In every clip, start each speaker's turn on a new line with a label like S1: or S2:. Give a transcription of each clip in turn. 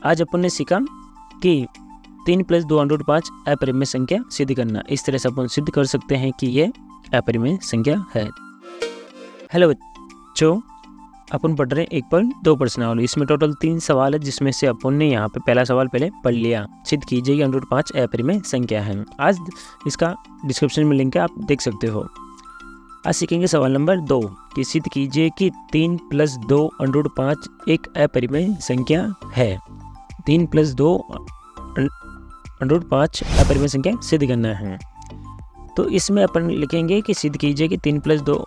S1: आज अपन ने सीखा कि 3 + 2 √5 अपरिमेय संख्या सिद्ध करना। इस तरह से अपन सिद्ध कर सकते हैं कि ये अपरिमेय संख्या है। हेलो बच्चों, अपन पढ़ रहे हैं 1.2 प्रश्नावली। इसमें टोटल 3 सवाल है, जिसमें से अपन ने यहाँ पे पहला सवाल पहले पढ़ लिया। सिद्ध कीजिए कि √5 अपरिमेय संख्या है। आज इसका डिस्क्रिप्शन में लिंक है, आप देख सकते हो। आज सीखेंगे सवाल नंबर 2 कि सिद्ध कीजिए कि 3 + 2 √5 एक अपरिमेय संख्या है। 3 + 2 √5 अपरिमेय संख्या सिद्ध करना है। तो इसमें अपन लिखेंगे कि सिद्ध कीजिए कि 3 + 2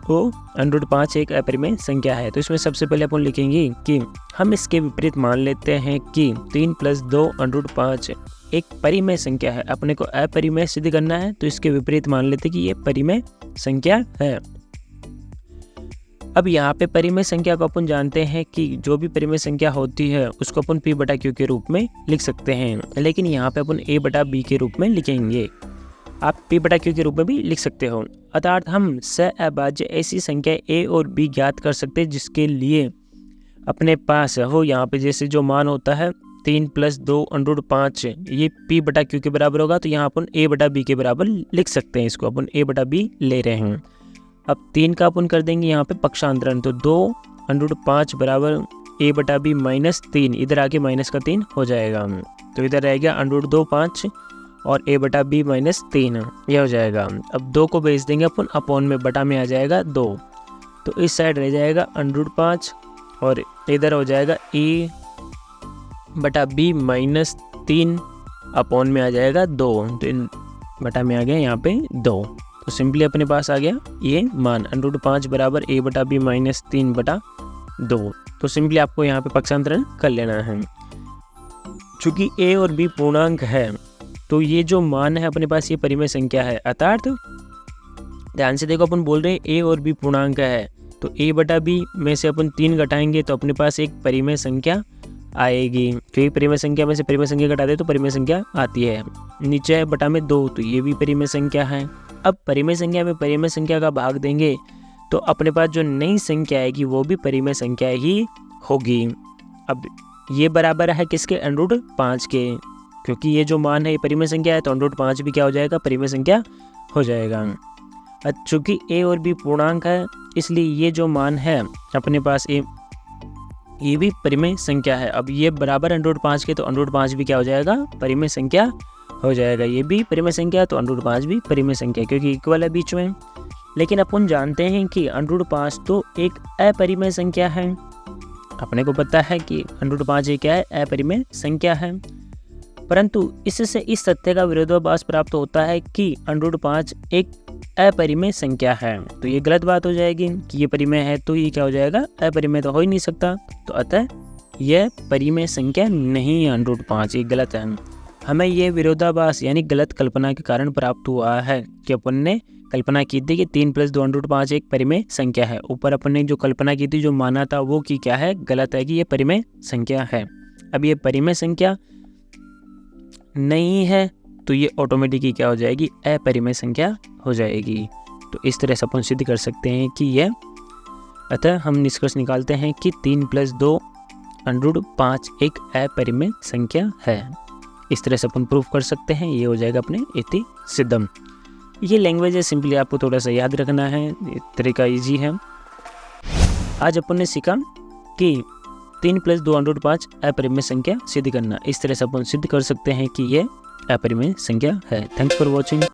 S1: √5 एक अपरिमेय संख्या है। तो इसमें सबसे पहले अपन लिखेंगे कि हम इसके विपरीत मान लेते हैं कि 3 + 2 √5 एक परिमेय संख्या है। अपने को अपरिमेय सिद्ध करना है, तो इसके विपरीत मान लेते हैं कि ये परिमेय संख्या है। अब यहाँ पे परिमेय संख्या को अपन जानते हैं कि जो भी परिमेय संख्या होती है उसको अपन P/Q के रूप में लिख सकते हैं, लेकिन यहाँ पे अपन A/B के रूप में लिखेंगे। आप P/Q के रूप में भी लिख सकते हो। अर्थात हम सहअभाज्य ऐसी संख्या A और B ज्ञात कर सकते हैं जिसके लिए अपने पास हो यहाँ पे जैसे जो मान होता है 3 + 2 √5 ये P/Q के बराबर होगा, तो यहाँ अपन A/B के बराबर लिख सकते हैं। इसको अपन A/B ले रहे हैं। अब 3 का अपन कर देंगे यहाँ पे पक्षांतरण, तो 2 √5 बराबर A/B - 3, इधर आके माइनस का 3 हो जाएगा, तो इधर रहेगा √2 5 और A/B - 3 ये हो जाएगा। अब 2 को भेज देंगे अपन अपॉन में, बटा में आ जाएगा 2, तो इस साइड रह जाएगा √5 और इधर हो जाएगा A/B - 3 अपॉन में आ जाएगा 2, तो बटा में आ गया यहाँ पे 2। तो सिंपली अपने पास आ गया ये मान √5 बराबर A/B - 3 बटा 2। तो सिंपली आपको यहाँ पे पक्षांतरण कर लेना है। चूँकि A और B पूर्णांक है, तो ये जो मान है अपने पास ये परिमेय संख्या है। अर्थात ध्यान से देखो, अपन बोल रहे हैं A और B पूर्णांक है, तो A/B में से अपन 3 घटाएंगे तो अपने पास एक परिमेय संख्या आएगी। फिर परिमेय संख्या में से परिमेय संख्या घटा दे तो परिमेय संख्या आती है। नीचे है बटा में 2, तो ये भी परिमेय संख्या है। अब परिमेय संख्या में परिमेय संख्या का भाग देंगे तो अपने पास जो नई संख्या आएगी वो भी परिमेय संख्या ही होगी। अब ये बराबर है किसके? √5 के, क्योंकि ये जो मान है ये परिमेय संख्या है, तो √5 भी क्या हो जाएगा? परिमेय संख्या हो जाएगा। चूँकि A और B पूर्णांक है, इसलिए ये जो मान है अपने पास ये भी परिमेय संख्या है। अब ये बराबर √5 के, तो √5 भी क्या हो जाएगा? परिमेय संख्या हो जाएगा। ये भी परिमेय संख्या, तो √5 भी परिमेय संख्या, क्योंकि इक्वल है बीच में। लेकिन अपन जानते हैं कि √5 तो एक अपरिमेय संख्या है। अपने को पता है कि √5 एक क्या है? अपरिमेय संख्या है। परंतु इससे इस तथ्य का विरोधाभास प्राप्त होता है कि √5 एक अपरिमेय संख्या है, तो ये गलत बात हो जाएगी कि ये परिमेय है तो ये क्या हो जाएगा? अपरिमेय तो हो ही नहीं सकता। तो अतः यह परिमेय संख्या नहीं है √5, ये गलत है। हमें ये विरोधाभास यानी गलत कल्पना के कारण प्राप्त हुआ है कि अपन ने कल्पना की थी कि 3 + 2 √5 एक परिमेय संख्या है। ऊपर अपन ने जो कल्पना की थी, जो माना था, वो की क्या है? गलत है कि ये परिमेय संख्या है। अब ये परिमेय संख्या नहीं है तो ये ऑटोमेटिकली क्या हो जाएगी? अपरिमेय संख्या हो जाएगी। तो इस तरह से अपन सिद्ध कर सकते हैं कि यह, अतः हम निष्कर्ष निकालते हैं कि 3 + 2 √5 एक अपरिमेय संख्या है। इस तरह से अपन प्रूफ कर सकते हैं। ये हो जाएगा अपने इति सिद्धम। ये लैंग्वेज है, सिंपली आपको थोड़ा सा याद रखना है, तरीका इजी है। आज अपन ने सीखा कि 3 + 2 √5 अपरिमेय संख्या सिद्ध करना। इस तरह से अपन सिद्ध कर सकते हैं कि ये अपरिमेय संख्या है। Thanks for watching.